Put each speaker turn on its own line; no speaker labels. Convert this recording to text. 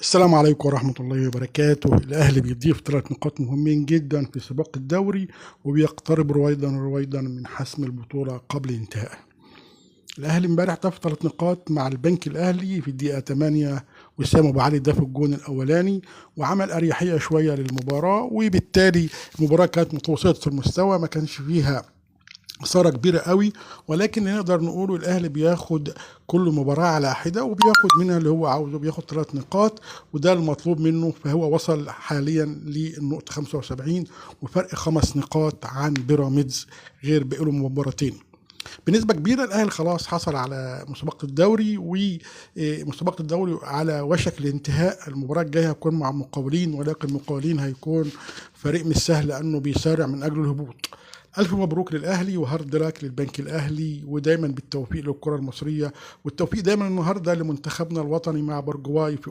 السلام عليكم ورحمة الله وبركاته. الأهلي بيضيف 3 نقاط مهمين جدا في سباق الدوري، وبيقترب رويدا من حسم البطولة قبل انتهائه. الأهلي امبارح ضاف 3 نقاط مع البنك الأهلي في الدقيقة 8، وسام أبو علي ضاف الجون الأولاني وعمل أريحية شوية للمباراة، وبالتالي المباراة كانت متوسطة المستوى، ما كانش فيها خسارة كبيرة قوي، ولكن نقدر نقول الأهلي بياخد كل مباراة على حدة وبياخد منها اللي هو عاوزه، بياخد 3 نقاط وده المطلوب منه. فهو وصل حاليا للنقطة 75 وفرق 5 نقاط عن بيراميدز غير بقاله مباراتين. بنسبة كبيرة الأهلي خلاص حصل على مسابقة الدوري، ومسابقة الدوري على وشك الانتهاء. المباراة الجاية هتكون مع المقاولين، ولكن المقاولين هيكون فريق مش سهل لأنه بيسارع من أجل الهبوط. ألف مبروك للأهلي وهارد لك للبنك الأهلي، ودايما بالتوفيق للكرة المصرية، والتوفيق دايما النهارده لمنتخبنا الوطني مع برجواي في